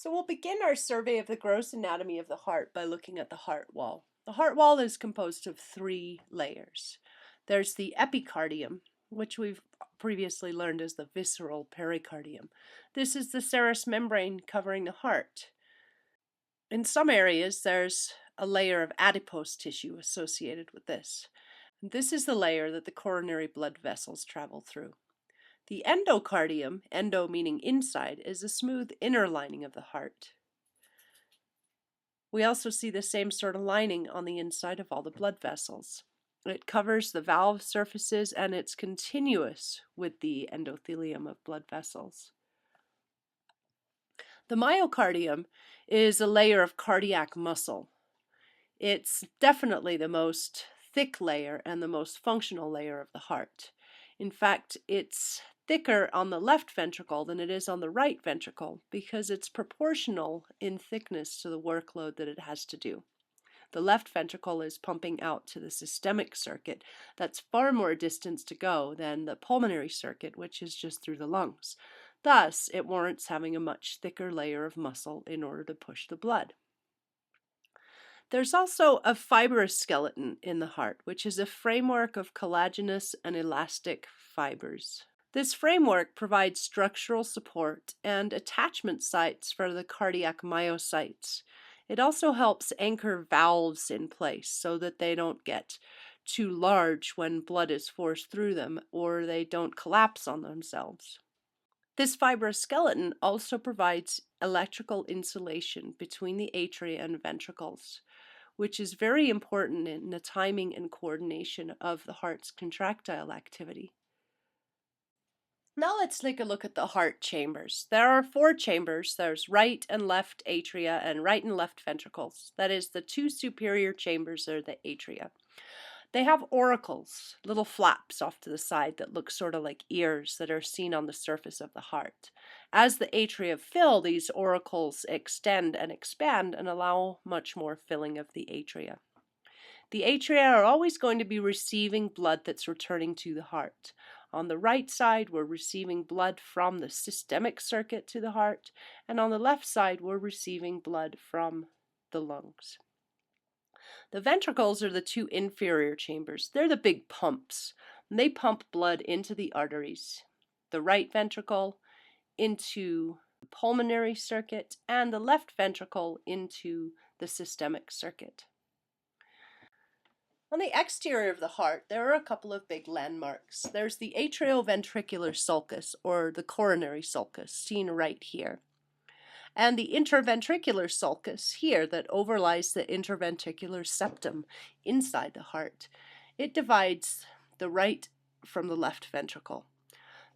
So we'll begin our survey of the gross anatomy of the heart by looking at the heart wall. The heart wall is composed of three layers. There's the epicardium, which we've previously learned as the visceral pericardium. This is the serous membrane covering the heart. In some areas, there's a layer of adipose tissue associated with this. This is the layer that the coronary blood vessels travel through. The endocardium, endo meaning inside, is a smooth inner lining of the heart. We also see the same sort of lining on the inside of all the blood vessels. It covers the valve surfaces and it's continuous with the endothelium of blood vessels. The myocardium is a layer of cardiac muscle. It's definitely the most thick layer and the most functional layer of the heart. In fact, it's thicker on the left ventricle than it is on the right ventricle because it's proportional in thickness to the workload that it has to do. The left ventricle is pumping out to the systemic circuit. That's far more distance to go than the pulmonary circuit, which is just through the lungs. Thus, it warrants having a much thicker layer of muscle in order to push the blood. There's also a fibrous skeleton in the heart, which is a framework of collagenous and elastic fibers. This framework provides structural support and attachment sites for the cardiac myocytes. It also helps anchor valves in place so that they don't get too large when blood is forced through them or they don't collapse on themselves. This fibrous skeleton also provides electrical insulation between the atria and ventricles, which is very important in the timing and coordination of the heart's contractile activity. Now let's take a look at the heart chambers. There are four chambers. There's right and left atria and right and left ventricles. That is, the two superior chambers are the atria. They have auricles, little flaps off to the side that look sort of like ears that are seen on the surface of the heart. As the atria fill, these auricles extend and expand and allow much more filling of the atria. The atria are always going to be receiving blood that's returning to the heart. On the right side, we're receiving blood from the systemic circuit to the heart, and on the left side, we're receiving blood from the lungs. The ventricles are the two inferior chambers. They're the big pumps. And they pump blood into the arteries. The right ventricle into the pulmonary circuit, and the left ventricle into the systemic circuit. On the exterior of the heart, there are a couple of big landmarks. There's the atrioventricular sulcus, or the coronary sulcus, seen right here. And the interventricular sulcus here that overlies the interventricular septum inside the heart. It divides the right from the left ventricle.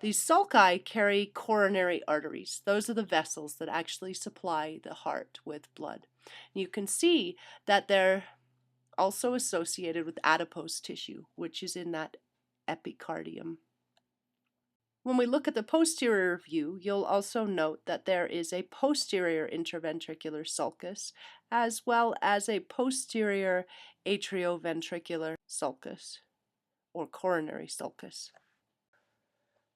These sulci carry coronary arteries. Those are the vessels that actually supply the heart with blood. And you can see that they're also associated with adipose tissue, which is in that epicardium. When we look at the posterior view, you'll also note that there is a posterior interventricular sulcus as well as a posterior atrioventricular sulcus or coronary sulcus.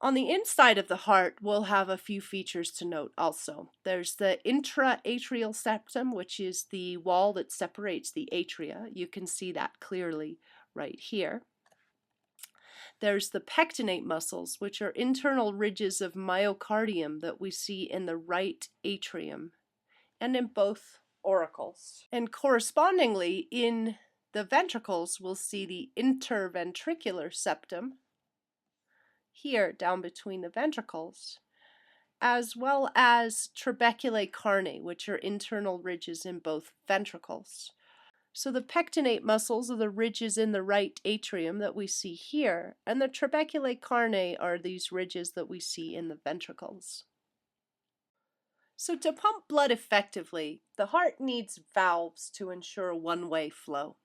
On the inside of the heart, we'll have a few features to note also. There's the intraatrial septum, which is the wall that separates the atria. You can see that clearly right here. There's the pectinate muscles, which are internal ridges of myocardium that we see in the right atrium and in both auricles. And correspondingly, in the ventricles, we'll see the interventricular septum here down between the ventricles, as well as trabeculae carnae, which are internal ridges in both ventricles. So the pectinate muscles are the ridges in the right atrium that we see here, and the trabeculae carnae are these ridges that we see in the ventricles. So to pump blood effectively, the heart needs valves to ensure one-way flow.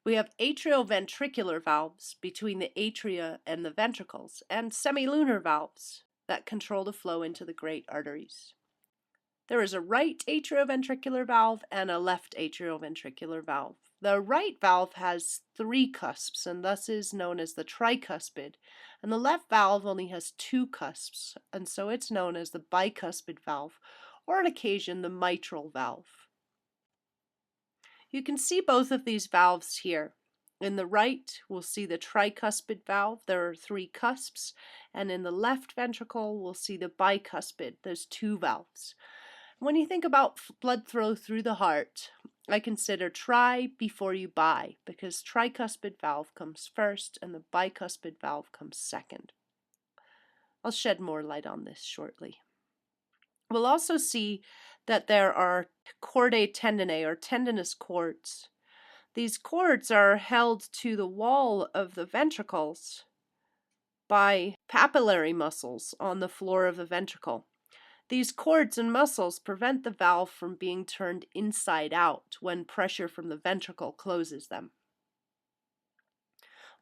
We have atrioventricular valves between the atria and the ventricles, and semilunar valves that control the flow into the great arteries. There is a right atrioventricular valve and a left atrioventricular valve. The right valve has three cusps and thus is known as the tricuspid, and the left valve only has two cusps, and so it's known as the bicuspid valve or on occasion the mitral valve. You can see both of these valves here. In the right, we'll see the tricuspid valve. There are 3 cusps. And in the left ventricle, we'll see the bicuspid. There's 2 valves. When you think about blood flow through the heart, I consider tri before you bi, because tricuspid valve comes first and the bicuspid valve comes second. I'll shed more light on this shortly. We'll also see that there are chordae tendineae, or tendinous cords. These cords are held to the wall of the ventricles by papillary muscles on the floor of the ventricle. These cords and muscles prevent the valve from being turned inside out when pressure from the ventricle closes them.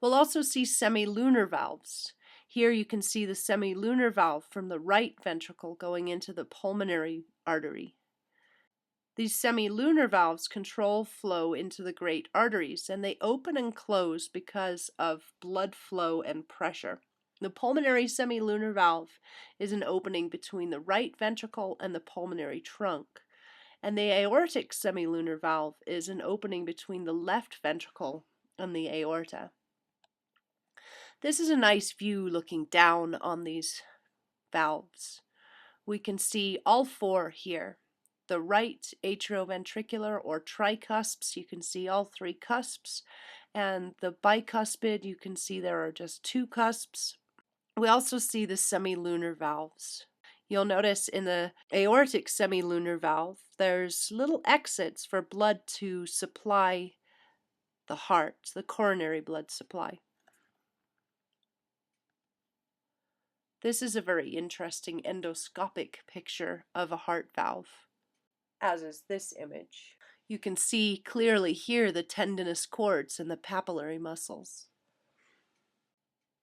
We'll also see semilunar valves. Here you can see the semilunar valve from the right ventricle going into the pulmonary artery. These semilunar valves control flow into the great arteries, and they open and close because of blood flow and pressure. The pulmonary semilunar valve is an opening between the right ventricle and the pulmonary trunk, and the aortic semilunar valve is an opening between the left ventricle and the aorta. This is a nice view looking down on these valves. We can see all 4 here. The right atrioventricular or tricusps, you can see all 3 cusps, and the bicuspid, you can see there are just 2 cusps. We also see the semilunar valves. You'll notice in the aortic semilunar valve, there's little exits for blood to supply the heart, the coronary blood supply. This is a very interesting endoscopic picture of a heart valve, as is this image. You can see clearly here the tendinous cords and the papillary muscles.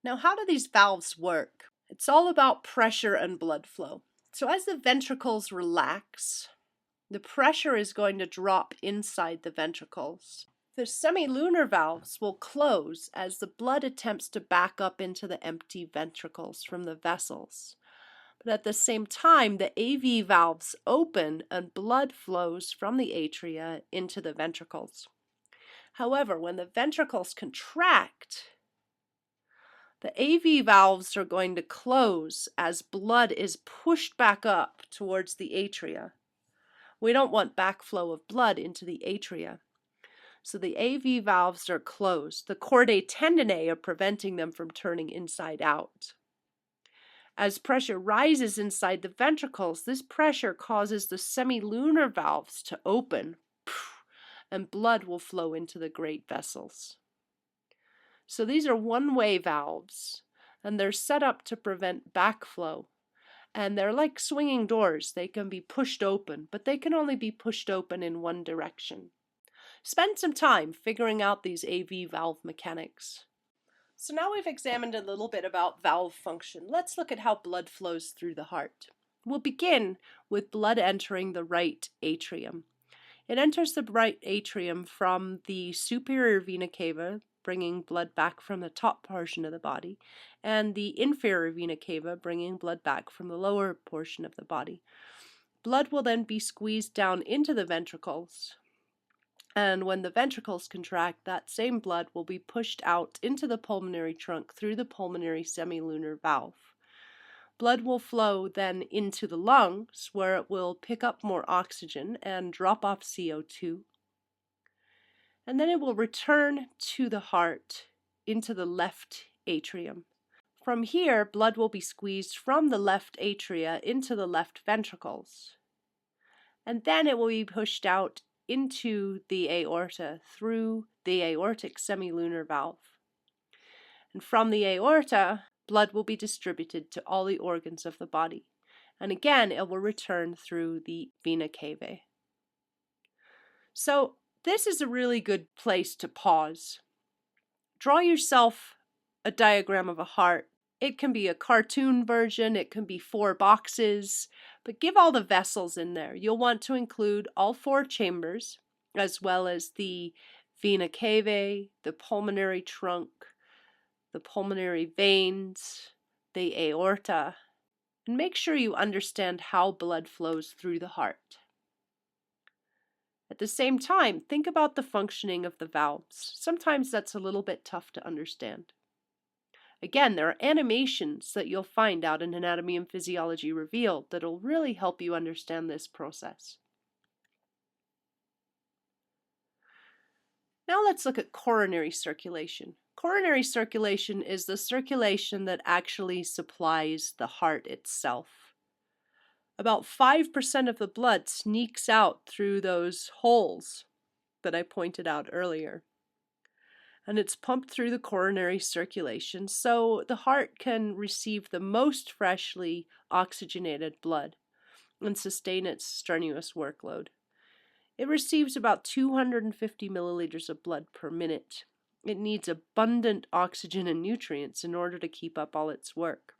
Now, how do these valves work? It's all about pressure and blood flow. So as the ventricles relax, the pressure is going to drop inside the ventricles. The semilunar valves will close as the blood attempts to back up into the empty ventricles from the vessels. But at the same time, the AV valves open and blood flows from the atria into the ventricles. However, when the ventricles contract, the AV valves are going to close as blood is pushed back up towards the atria. We don't want backflow of blood into the atria. So the AV valves are closed. The chordae tendineae are preventing them from turning inside out. As pressure rises inside the ventricles, this pressure causes the semilunar valves to open, and blood will flow into the great vessels. So these are one-way valves, and they're set up to prevent backflow. And they're like swinging doors. They can be pushed open, but they can only be pushed open in one direction. Spend some time figuring out these AV valve mechanics. So now we've examined a little bit about valve function. Let's look at how blood flows through the heart. We'll begin with blood entering the right atrium. It enters the right atrium from the superior vena cava, bringing blood back from the top portion of the body, and the inferior vena cava, bringing blood back from the lower portion of the body. Blood will then be squeezed down into the ventricles, and when the ventricles contract, that same blood will be pushed out into the pulmonary trunk through the pulmonary semilunar valve. Blood will flow then into the lungs, where it will pick up more oxygen and drop off CO2. And then it will return to the heart into the left atrium. From here, blood will be squeezed from the left atria into the left ventricles. And then it will be pushed out into the aorta through the aortic semilunar valve. And from the aorta, blood will be distributed to all the organs of the body. And again, it will return through the vena cava. So this is a really good place to pause. Draw yourself a diagram of a heart. It can be a cartoon version, it can be 4 boxes, but give all the vessels in there. You'll want to include all 4 chambers, as well as the vena cava, the pulmonary trunk, the pulmonary veins, the aorta, and make sure you understand how blood flows through the heart. At the same time, think about the functioning of the valves. Sometimes that's a little bit tough to understand. Again, there are animations that you'll find out in Anatomy and Physiology Revealed that'll really help you understand this process. Now let's look at coronary circulation. Coronary circulation is the circulation that actually supplies the heart itself. About 5% of the blood sneaks out through those holes that I pointed out earlier. And it's pumped through the coronary circulation so the heart can receive the most freshly oxygenated blood and sustain its strenuous workload. It receives about 250 milliliters of blood per minute. It needs abundant oxygen and nutrients in order to keep up all its work.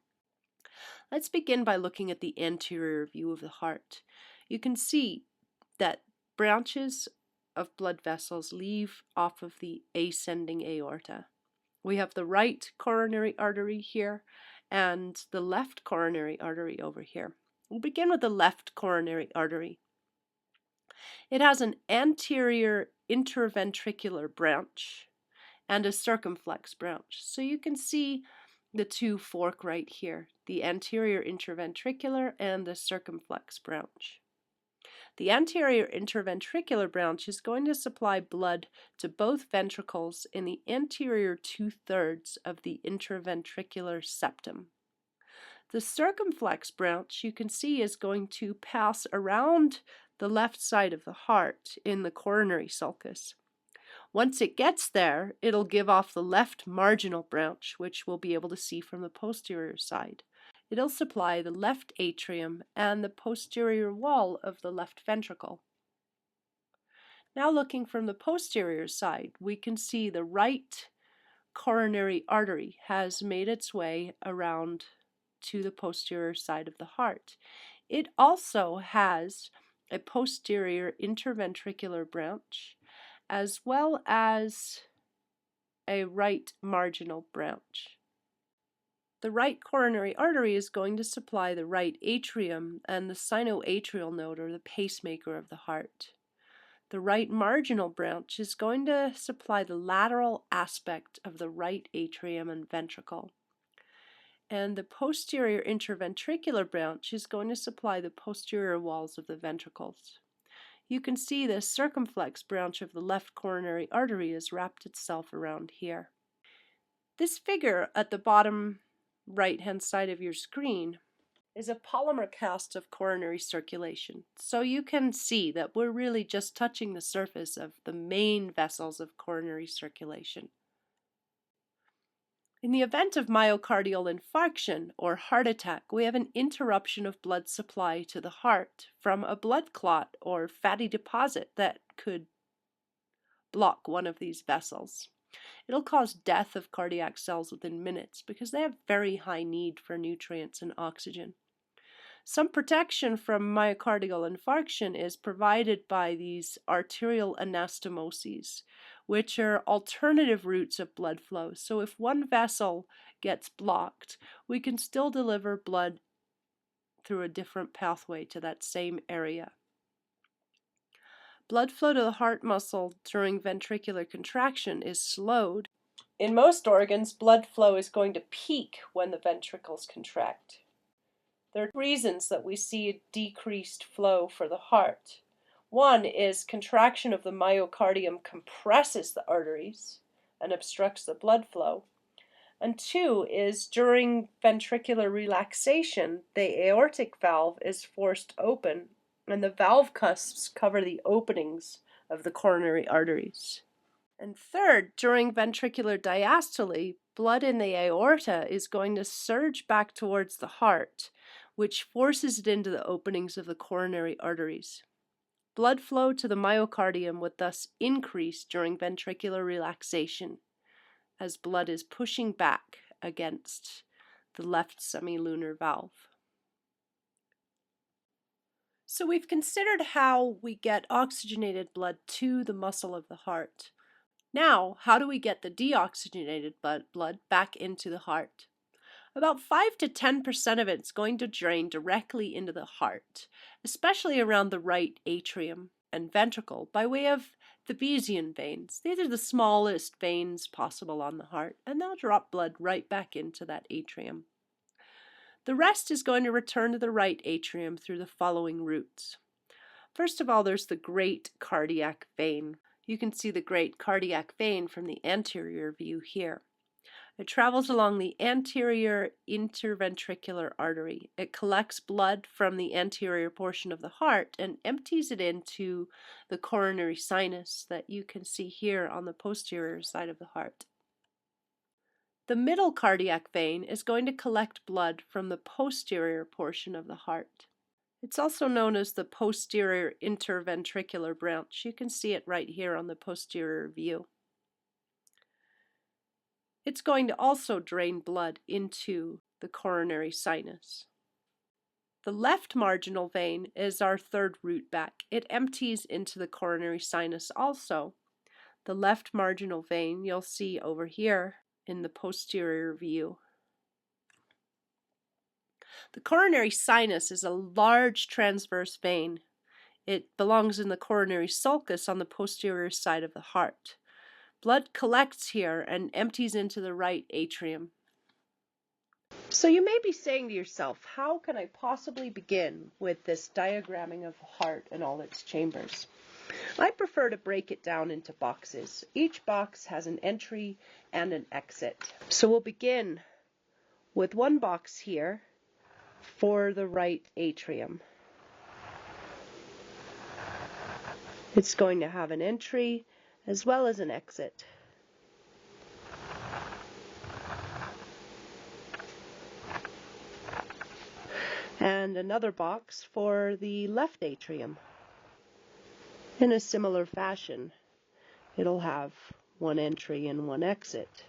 Let's begin by looking at the anterior view of the heart. You can see that branches of blood vessels leave off of the ascending aorta. We have the right coronary artery here and the left coronary artery over here. We'll begin with the left coronary artery. It has an anterior interventricular branch and a circumflex branch. So you can see the two fork right here, the anterior interventricular and the circumflex branch. The anterior interventricular branch is going to supply blood to both ventricles in the anterior 2/3 of the interventricular septum. The circumflex branch, you can see, is going to pass around the left side of the heart in the coronary sulcus. Once it gets there, it'll give off the left marginal branch, which we'll be able to see from the posterior side. It'll supply the left atrium and the posterior wall of the left ventricle. Now looking from the posterior side, we can see the right coronary artery has made its way around to the posterior side of the heart. It also has a posterior interventricular branch as well as a right marginal branch. The right coronary artery is going to supply the right atrium and the sinoatrial node, or the pacemaker of the heart. The right marginal branch is going to supply the lateral aspect of the right atrium and ventricle. And the posterior interventricular branch is going to supply the posterior walls of the ventricles. You can see the circumflex branch of the left coronary artery has wrapped itself around here. This figure at the bottom right-hand side of your screen is a polymer cast of coronary circulation. So you can see that we're really just touching the surface of the main vessels of coronary circulation. In the event of myocardial infarction or heart attack, we have an interruption of blood supply to the heart from a blood clot or fatty deposit that could block one of these vessels. It'll cause death of cardiac cells within minutes because they have very high need for nutrients and oxygen. Some protection from myocardial infarction is provided by these arterial anastomoses, which are alternative routes of blood flow. So if one vessel gets blocked, we can still deliver blood through a different pathway to that same area. Blood flow to the heart muscle during ventricular contraction is slowed. In most organs, blood flow is going to peak when the ventricles contract. There are reasons that we see a decreased flow for the heart. One is contraction of the myocardium compresses the arteries and obstructs the blood flow. And two is during ventricular relaxation, the aortic valve is forced open and the valve cusps cover the openings of the coronary arteries. And third, during ventricular diastole, blood in the aorta is going to surge back towards the heart, which forces it into the openings of the coronary arteries. Blood flow to the myocardium would thus increase during ventricular relaxation, as blood is pushing back against the left semilunar valve. So we've considered how we get oxygenated blood to the muscle of the heart. Now, how do we get the deoxygenated blood back into the heart? About 5 to 10% of it's going to drain directly into the heart, especially around the right atrium and ventricle by way of the Bayesian veins. These are the smallest veins possible on the heart, and they'll drop blood right back into that atrium. The rest is going to return to the right atrium through the following routes. First of all, there's the great cardiac vein. You can see the great cardiac vein from the anterior view here. It travels along the anterior interventricular artery. It collects blood from the anterior portion of the heart and empties it into the coronary sinus that you can see here on the posterior side of the heart. The middle cardiac vein is going to collect blood from the posterior portion of the heart. It's also known as the posterior interventricular branch. You can see it right here on the posterior view. It's going to also drain blood into the coronary sinus. The left marginal vein is our third route back. It empties into the coronary sinus also. The left marginal vein you'll see over here in the posterior view. The coronary sinus is a large transverse vein. It belongs in the coronary sulcus on the posterior side of the heart. Blood collects here and empties into the right atrium. So you may be saying to yourself, how can I possibly begin with this diagramming of the heart and all its chambers? I prefer to break it down into boxes. Each box has an entry and an exit. So we'll begin with one box here for the right atrium. It's going to have an entry as well as an exit. And another box for the left atrium. In a similar fashion, it'll have one entry and one exit.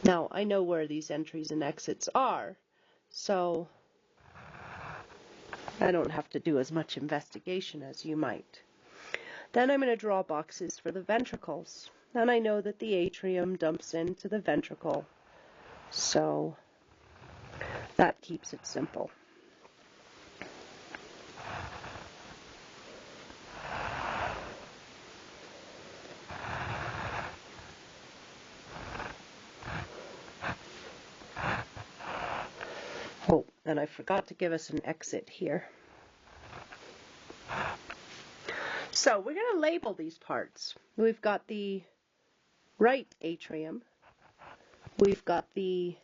Now, I know where these entries and exits are, so I don't have to do as much investigation as you might. Then I'm going to draw boxes for the ventricles. And I know that the atrium dumps into the ventricle, so that keeps it simple. Oh, and I forgot to give us an exit here. So we're going to label these parts. We've got the right atrium, we've got the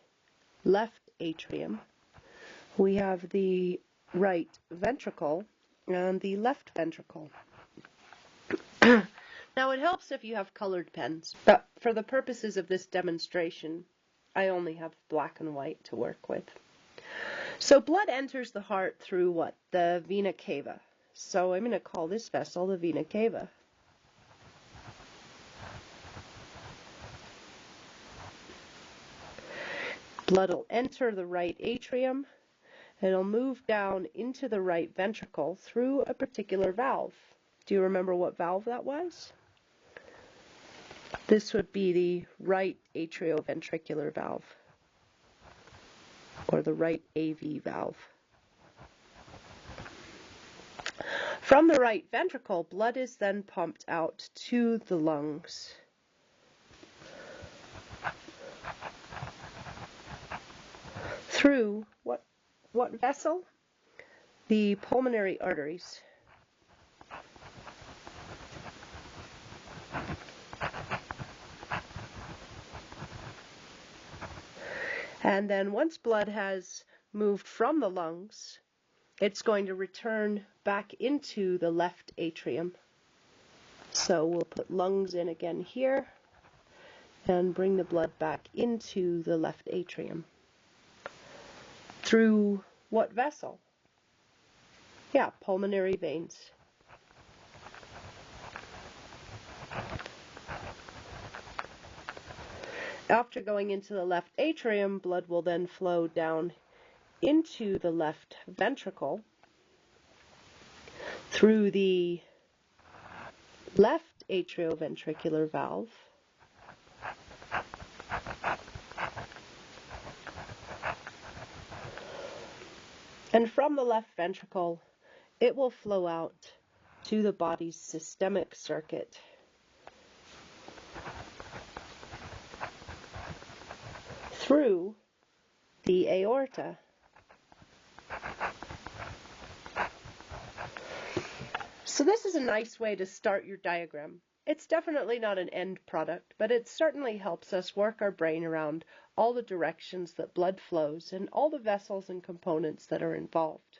left atrium, we have the right ventricle, and the left ventricle. Now it helps if you have colored pens, but for the purposes of this demonstration, I only have black and white to work with. So blood enters the heart through what? The vena cava. So I'm going to call this vessel the vena cava. Blood will enter the right atrium. It'll move down into the right ventricle through a particular valve. Do you remember what valve that was? This would be the right atrioventricular valve, or the right AV valve. From the right ventricle, blood is then pumped out to the lungs. Through what vessel? The pulmonary arteries. And then once blood has moved from the lungs, it's going to return back into the left atrium. So we'll put lungs in again here and bring the blood back into the left atrium. Through what vessel? Yeah, pulmonary veins. After going into the left atrium, blood will then flow down into the left ventricle through the left atrioventricular valve And from the left ventricle, it will flow out to the body's systemic circuit. Through the aorta. So this is a nice way to start your diagram. It's definitely not an end product, but it certainly helps us work our brain around all the directions that blood flows and all the vessels and components that are involved.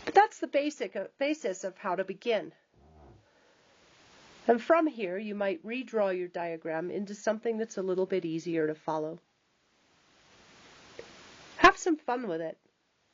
But that's the basis of how to begin. And from here, you might redraw your diagram into something that's a little bit easier to follow. Have some fun with it.